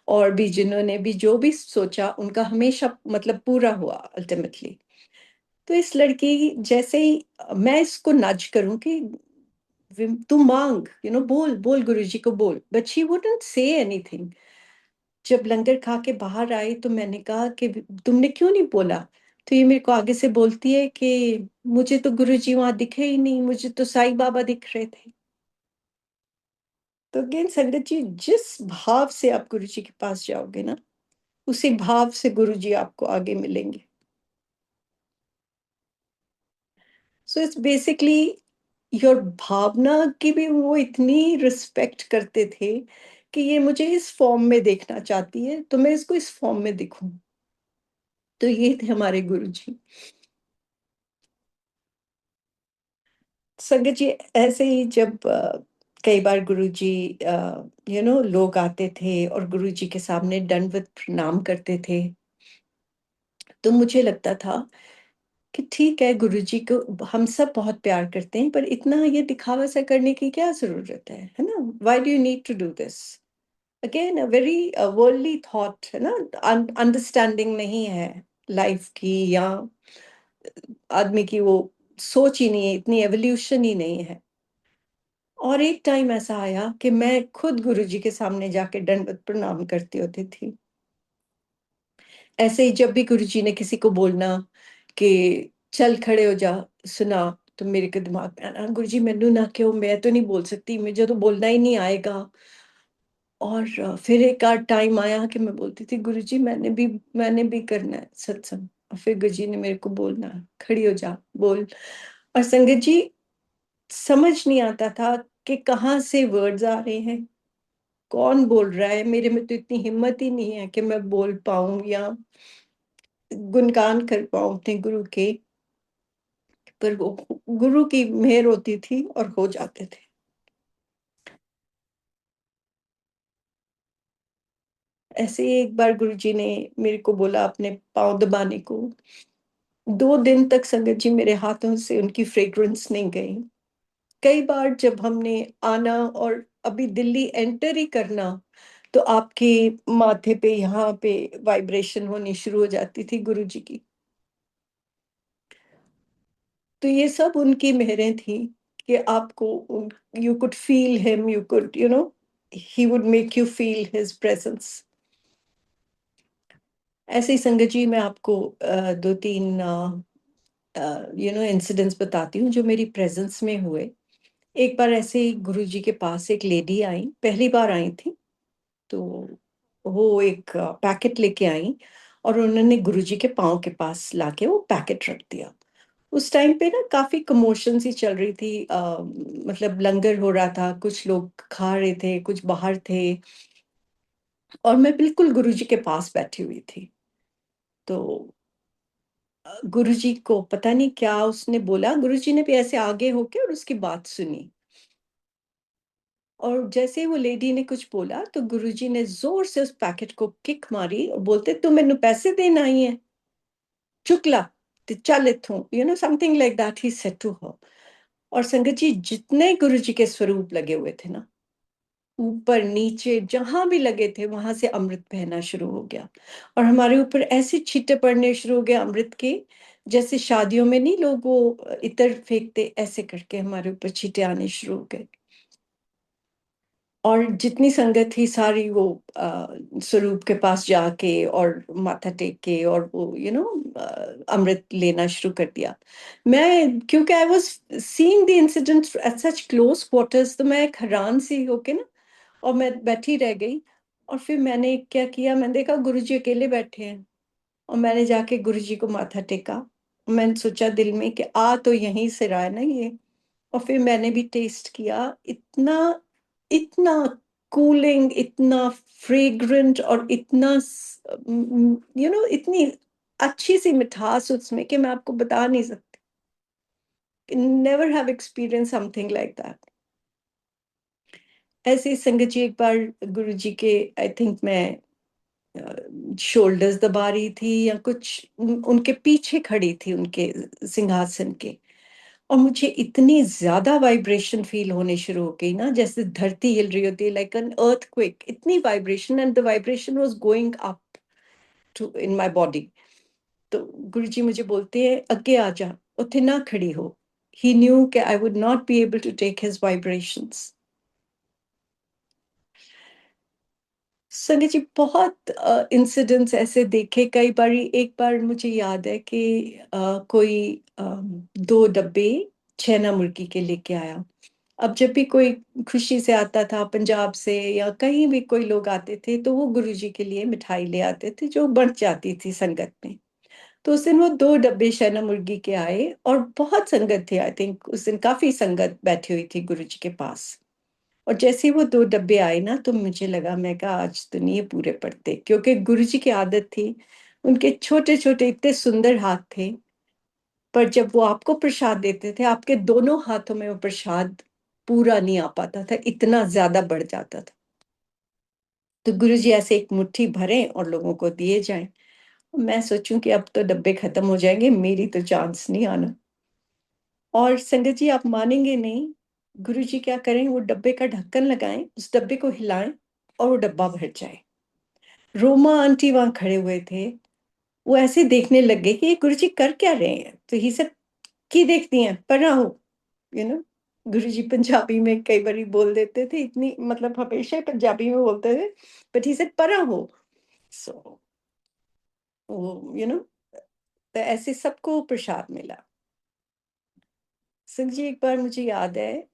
और भी जिन्होंने भी जो भी सोचा, उनका हमेशा मतलब पूरा हुआ अल्टीमेटली। तो इस लड़की जैसे ही मैं इसको नज करूं कि तू मांग, बोल बोल, गुरुजी को बोल, but she wouldn't say anything. जब लंगर खा के बाहर आई, तो मैंने कहा कि तुमने क्यों नहीं बोला? तो ये मेरे को आगे से बोलती है कि मुझे तो गुरुजी वहां दिखे ही नहीं, मुझे तो साईं बाबा दिख रहे थे। तो अगेन संगत जी, जिस भाव से आप गुरुजी के पास जाओगे ना, उसी भाव से गुरुजी आपको आगे मिलेंगे। सो इट्स बेसिकली योर भावना की भी वो इतनी रिस्पेक्ट करते थे कि ये मुझे इस फॉर्म में देखना चाहती है, तो मैं इसको इस फॉर्म में दिखूं। तो ये थे हमारे गुरुजी। संगत जी, ऐसे ही जब कई बार गुरुजी लोग आते थे और गुरुजी के सामने दंडवत प्रणाम करते थे, तो मुझे लगता था कि ठीक है, गुरुजी को हम सब बहुत प्यार करते हैं, पर इतना ये दिखावा सा करने की क्या जरूरत है ना? Why do you need to do this? Again a very worldly thought, है ना? अंडरस्टैंडिंग नहीं है लाइफ की, या आदमी की वो सोच ही नहीं है, इतनी एवोल्यूशन ही नहीं है। और एक टाइम ऐसा आया कि मैं खुद गुरुजी के सामने जाके दंडवत प्रणाम करती होती थी। ऐसे ही जब भी गुरुजी ने किसी को बोलना कि चल खड़े हो जा, सुना, तो मेरे के दिमाग में आना, गुरुजी मैनू ना क्यों, मैं तो नहीं बोल सकती, मुझे तो बोलना ही नहीं आएगा। और फिर एक आध टाइम आया कि मैं बोलती थी, गुरुजी मैंने भी करना है सत्संग। और फिर गुरुजी ने मेरे को बोलना, खड़ी हो जा, बोल। और संगत जी, समझ नहीं आता था कि कहाँ से वर्ड्स आ रहे हैं, कौन बोल रहा है। मेरे में तो इतनी हिम्मत ही नहीं है कि मैं बोल पाऊं या गुणगान कर पाऊं अपने गुरु के। पर वो गुरु की मेहर होती थी और हो जाते थे। ऐसे ही एक बार गुरुजी ने मेरे को बोला अपने पाँव दबाने को। 2 दिन तक संगत जी मेरे हाथों से उनकी फ्रेग्रेंस नहीं गई। कई बार जब हमने आना और अभी दिल्ली एंटर ही करना, तो आपके माथे पे यहाँ पे वाइब्रेशन होनी शुरू हो जाती थी गुरुजी की। तो ये सब उनकी मेहरें थी कि आपको you could feel him, you could he would make you feel his presence. ऐसे ही संगत जी मैं आपको 2-3 इंसिडेंट्स बताती हूँ जो मेरी प्रेजेंस में हुए। एक बार ऐसे ही गुरुजी के पास एक लेडी आई, पहली बार आई थी। तो वो एक पैकेट लेके आई और उन्होंने गुरुजी के पाँव के पास लाके वो पैकेट रख दिया। उस टाइम पे ना काफी कमोशन सी चल रही थी, मतलब लंगर हो रहा था, कुछ लोग खा रहे थे, कुछ बाहर थे, और मैं बिल्कुल गुरुजी के पास बैठी हुई थी। तो गुरुजी को पता नहीं क्या उसने बोला, गुरुजी ने भी ऐसे आगे होके और उसकी बात सुनी। और जैसे ही वो लेडी ने कुछ बोला तो गुरुजी ने जोर से उस पैकेट को किक मारी और बोलते, तू मेनू पैसे देना ही है, चुक ला ते चल इथों, something like that he said to her. और संगत जी, जितने गुरुजी के स्वरूप लगे हुए थे ना, ऊपर नीचे जहां भी लगे थे, वहां से अमृत बहना शुरू हो गया। और हमारे ऊपर ऐसे छींटे पड़ने शुरू हो गए अमृत के, जैसे शादियों में नहीं लोग वो इत्र फेंकते, ऐसे करके हमारे ऊपर छींटे आने शुरू हो गए। और जितनी संगत थी सारी वो स्वरूप के पास जाके और माथा टेक के और वो अमृत लेना शुरू कर दिया। मैं, क्योंकि I was seeing the incident at such close quarters, तो मैं एक हैरान सी होके ना, और मैं बैठी रह गई। और फिर मैंने क्या किया, मैंने देखा गुरुजी अकेले बैठे हैं, और मैंने जाके गुरुजी को माथा टेका। मैंने सोचा दिल में कि आ तो यहीं से रहा है ना ये। और फिर मैंने भी टेस्ट किया, इतना इतना कूलिंग, इतना फ्रेग्रेंट, और इतना इतनी अच्छी सी मिठास उसमें कि मैं आपको बता नहीं सकती। Never have experience something like that. ऐसे ही संगत जी एक बार गुरुजी के, आई थिंक मैं शोल्डर्स दबा रही थी या कुछ, उनके पीछे खड़ी थी उनके सिंहासन के। और मुझे इतनी ज्यादा वाइब्रेशन फील होने शुरू हो गई ना, जैसे धरती हिल रही होती है, लाइक एन अर्थक्वेक, इतनी vibration, and the vibration was going up to in my body. तो गुरुजी मुझे बोलते हैं, अगे आ जा, उथे ना खड़ी हो। ही न्यू कि I would not be able to take his vibrations. संगत जी, बहुत इंसिडेंट्स ऐसे देखे कई बार। एक बार मुझे याद है कि कोई 2 डब्बे छैना मुर्गी के लेके आया। अब जब भी कोई खुशी से आता था पंजाब से या कहीं भी कोई लोग आते थे, तो वो गुरुजी के लिए मिठाई ले आते थे जो बढ़ जाती थी संगत में। तो उस दिन वो 2 डब्बे छैना मुर्गी के आए और बहुत संगत थी। आई थिंक उस दिन काफी संगत बैठी हुई थी गुरुजी के पास। और जैसे ही वो 2 डब्बे आए ना, तो मुझे लगा, मैं कहा आज तो नहीं ये पूरे पड़ते, क्योंकि गुरुजी की आदत थी, उनके छोटे छोटे इतने सुंदर हाथ थे। पर जब वो आपको प्रसाद देते थे, आपके दोनों हाथों में वो प्रसाद पूरा नहीं आ पाता था, इतना ज्यादा बढ़ जाता था। तो गुरुजी ऐसे एक मुट्ठी भरें और लोगों को दिए जाएं। मैं सोचूं कि अब तो डब्बे खत्म हो जाएंगे, मेरी तो चांस नहीं आना। और संगत जी, आप मानेंगे नहीं, गुरुजी क्या करें, वो डब्बे का ढक्कन लगाएं, उस डब्बे को हिलाएं और वो डब्बा भर जाए। रोमा आंटी वहां खड़े हुए थे, वो ऐसे देखने लग गए कि ये गुरुजी कर क्या रहे हैं। तो ही सब की देखती हैं, पर हो, यू नो गुरुजी पंजाबी में कई बार बोल देते थे, इतनी मतलब हमेशा ही पंजाबी में बोलते थे, बट ही सेड, पर हो। सो वो तो ऐसे सबको प्रसाद मिला। संग जी, एक बार मुझे याद है,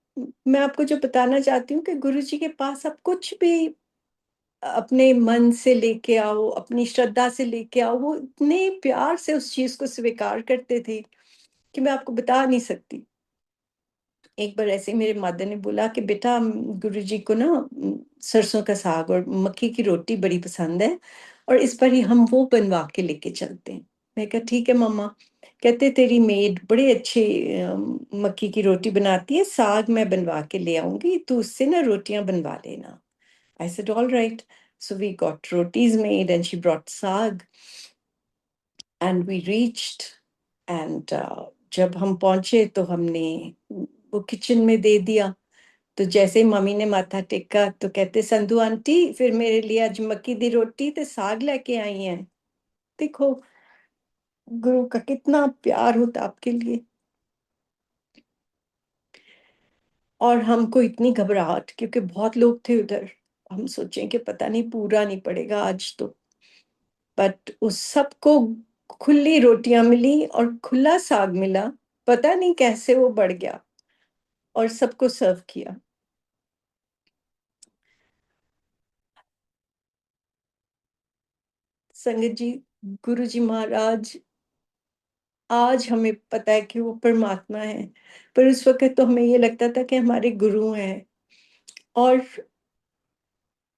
मैं आपको जो बताना चाहती हूँ कि गुरु जी के पास आप कुछ भी अपने मन से लेके आओ, अपनी श्रद्धा से लेके आओ, वो इतने प्यार से उस चीज को स्वीकार करते थे कि मैं आपको बता नहीं सकती। एक बार ऐसे ही मेरे मदर ने बोला कि बेटा, गुरुजी को ना सरसों का साग और मक्की की रोटी बड़ी पसंद है, और इस बार ही हम वो बनवा के लेके चलते हैं। मैं कहा ठीक है मम्मा। कहते तेरी मेड बड़े अच्छे मक्की की रोटी बनाती है, साग मैं बनवा के ले आऊंगी, तू उससे ना रोटियां बनवा लेना। I said all right. So we got rotis made and she brought saag and we reached, and जब हम पहुंचे तो हमने वो किचन में दे दिया। तो जैसे ही मम्मी ने माथा टेका तो कहते संधू आंटी फिर मेरे लिए आज मक्की दी रोटी ते साग लेके आई हैं। देखो गुरु का कितना प्यार होता आपके लिए। और हमको इतनी घबराहट क्योंकि बहुत लोग थे उधर, हम सोचें कि पता नहीं पूरा नहीं पड़ेगा आज तो, बट उस सबको खुली रोटियां मिली और खुला साग मिला। पता नहीं कैसे वो बढ़ गया और सबको सर्व किया। संगत जी, गुरु जी महाराज, आज हमें पता है कि वो परमात्मा है, पर उस वक्त तो हमें ये लगता था कि हमारे गुरु हैं, और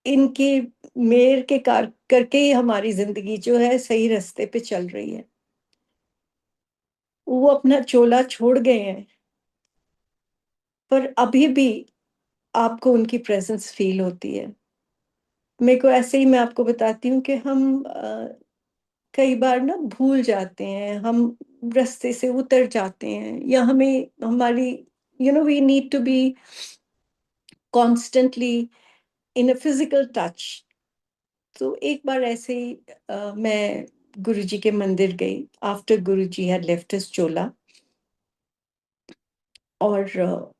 इनके मेर के कार करके ही हमारी जिंदगी जो है सही रास्ते पे चल रही है। वो अपना चोला छोड़ गए हैं, पर अभी भी आपको उनकी प्रेजेंस फील होती है। मेरे को ऐसे ही, मैं आपको बताती हूँ कि हम कई बार ना भूल जाते हैं, हम रास्ते से उतर जाते हैं, या हमें हमारी we need to be constantly in a physical touch. तो एक बार ऐसे ही मैं गुरुजी के मंदिर गई after Guruji had left his चोला, और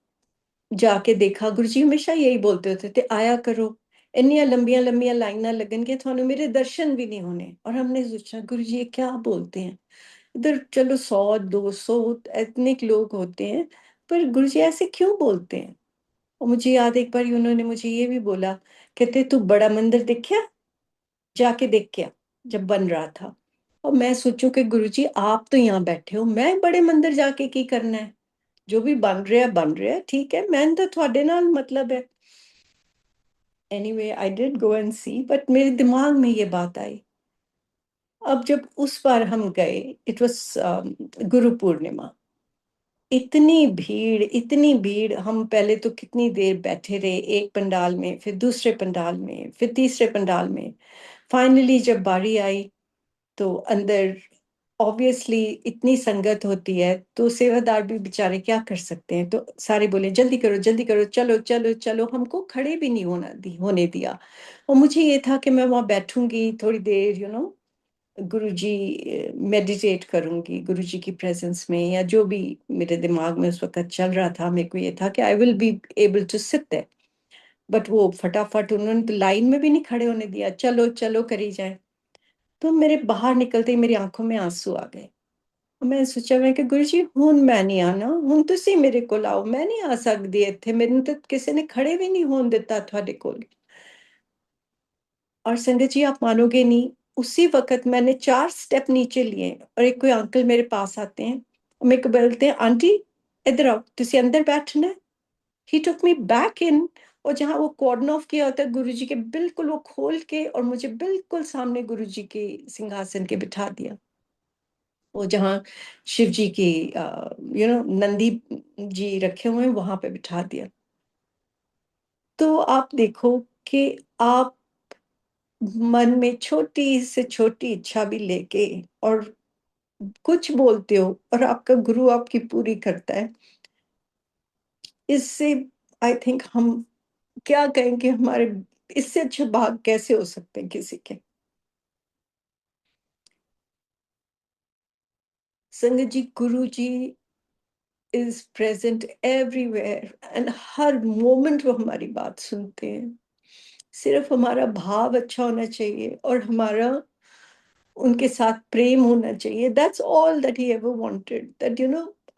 जाके देखा गुरुजी हमेशा यही बोलते होते थे, आया करो, इन्नियां लंबियां लंबियां लाइनां लगनगे थानू मेरे दर्शन भी नहीं होने। और हमने सोचा गुरुजी ये क्या बोलते हैं, इधर चलो 100 200 एथनिक लोग होते हैं, पर गुरुजी ऐसे क्यों बोलते हैं। और मुझे याद है एक बार उन्होंने मुझे ये भी बोला, कहते तू बड़ा मंदिर देखिया, जाके देख के आ, जब बन रहा था। और मैं सोचूं कि गुरुजी आप तो यहाँ बैठे हो, मैं बड़े मंदिर जाके की करना है, जो भी बन रहा है ठीक है, मैं तो थोड़े नाल मतलब है। Anyway I did go and see, but मेरे दिमाग में ये बात आई। अब जब उस बार हम गए, इट वाज गुरु पूर्णिमा, इतनी भीड़, हम पहले तो कितनी देर बैठे रहे, एक पंडाल में, फिर दूसरे पंडाल में, फिर तीसरे पंडाल में। फाइनली जब बारी आई तो अंदर ऑब्वियसली इतनी संगत होती है तो सेवादार भी बेचारे क्या कर सकते हैं, तो सारे बोले जल्दी करो, चलो चलो चलो, हमको खड़े भी नहीं होने दिया। और मुझे ये था कि मैं वहां बैठूंगी थोड़ी देर, गुरुजी, मेडिटेट करूंगी गुरुजी की प्रेजेंस में, या जो भी मेरे दिमाग में उस वक्त चल रहा था, मेरे को ये था कि I will be able to sit there. But वो फटाफट उन्होंने तो लाइन में भी नहीं खड़े होने दिया, चलो चलो करी जाए। तो मेरे बाहर निकलते ही मेरी आंखों में आंसू आ गए। और मैं सोचा, मैं कि गुरु जी हुन मैं नहीं आना, हुन तुसी मेरे को आओ, मैं नहीं आ सकती इत्थे, मैनू तो किसी ने खड़े भी नहीं होन दिता थोड़े कोल। और संगत जी आप मानोगे नहीं, उसी वक्त मैंने 4 स्टेप नीचे लिए, और एक कोई अंकल मेरे पास आते हैं और मेरे को बोलते हैं आंटी इधर आओ, तुसी अंदर बैठना है। ही टुक मी बैक इन, और जहाँ वो कॉर्डन ऑफ किया होता है गुरु जी के बिल्कुल, वो खोल के और मुझे बिल्कुल सामने गुरु जी के सिंहासन के बिठा दिया। वो जहाँ शिव जी की नंदी जी रखे हुए हैं वहां पे बिठा दिया। तो आप देखो कि आप मन में छोटी से छोटी इच्छा भी लेके और कुछ बोलते हो और आपका गुरु आपकी पूरी करता है। इससे आई थिंक हम क्या कहेंगे, हमारे इससे अच्छे भाग कैसे हो सकते हैं किसी के। संगत जी, Guru ji is present everywhere and हर मोमेंट वो हमारी बात सुनते हैं। सिर्फ हमारा भाव अच्छा होना चाहिए और हमारा उनके साथ प्रेम होना चाहिए। That's all that he ever wanted, that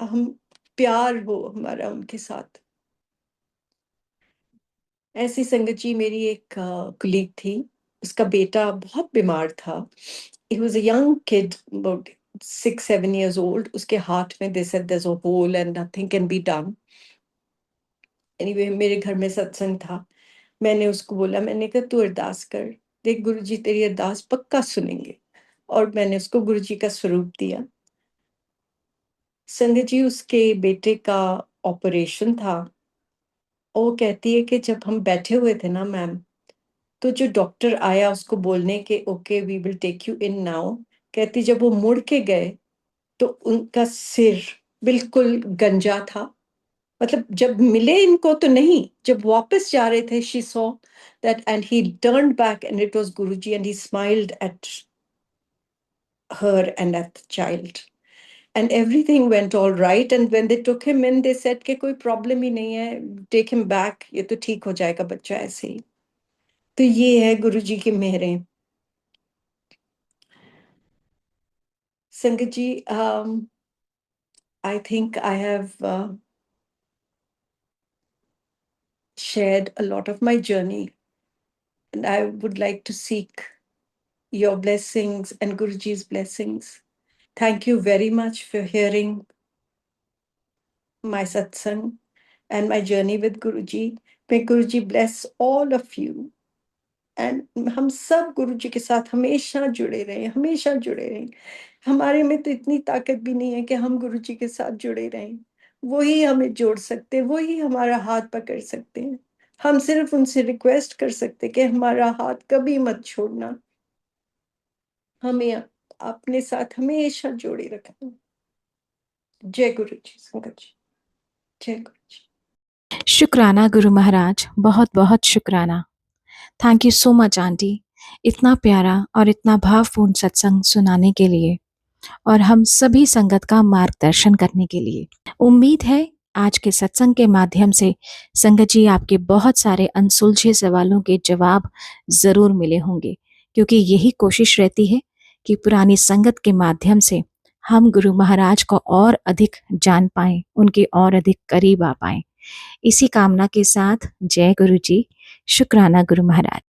हम प्यार हो हमारा उनके साथ। ऐसी संगत जी मेरी एक कुलीग थी, उसका बेटा बहुत बीमार था। He was a young kid about 6-7 years old. उसके हार्ट में they said there is a hole and nothing can be done. Anyway मेरे घर में सत्संग था। मैंने उसको बोला, मैंने कहा तू अरदास कर, देख गुरुजी तेरी अरदास पक्का सुनेंगे। और मैंने उसको गुरुजी का स्वरूप दिया। संगत जी उसके बेटे का ऑपरेशन था। वो कहती है कि जब हम बैठे हुए थे ना मैम, तो जो डॉक्टर आया उसको बोलने के okay we will take you in now, कहती जब वो मुड़ के गए तो उनका सिर बिल्कुल गंजा था। मतलब जब मिले इनको तो नहीं, जब वापस जा रहे थे she saw that and he turned back and it was Guruji and he smiled at her and at the child and everything went all right and when they took him in they said कि कोई problem ही नहीं है, take him back, ये तो ठीक हो जाएगा बच्चा ऐसे ही। तो ये है गुरुजी की मेहरें। संगत जी I think I have shared a lot of my journey and I would like to seek your blessings and Guruji's blessings. Thank you very much for hearing my satsang and my journey with Guruji. May Guruji bless all of you and हम सब गुरुजी के साथ हमेशा जुड़े रहें, हमेशा जुड़े रहें। हमारे में तो इतनी ताकत भी नहीं है कि हम गुरुजी के साथ जुड़े रहें। वो ही हमें जोड़ सकते हैं, वो ही हमारा हाथ पकड़ सकते हैं। हम सिर्फ उनसे रिक्वेस्ट कर सकते हैं कि हमारा हाथ कभी मत छोड़ना। हमें अपने साथ हमेशा जोड़े रखना। जय गुरुजी संगत जी। जय गुरुजी। शुक्राना गुरु महाराज, बहुत बहुत शुक्राना। Thank you so much aunty, इतना प्यारा और इतना भावपूर्ण सत्संग सुनाने के लिए और हम सभी संगत का मार्गदर्शन करने के लिए। उम्मीद है आज के सत्संग के माध्यम से संगत जी आपके बहुत सारे अनसुलझे सवालों के जवाब जरूर मिले होंगे, क्योंकि यही कोशिश रहती है कि पुरानी संगत के माध्यम से हम गुरु महाराज को और अधिक जान पाएं, उनके और अधिक करीब आ पाएं। इसी कामना के साथ जय गुरु जी। शुक्राना गुरु महाराज।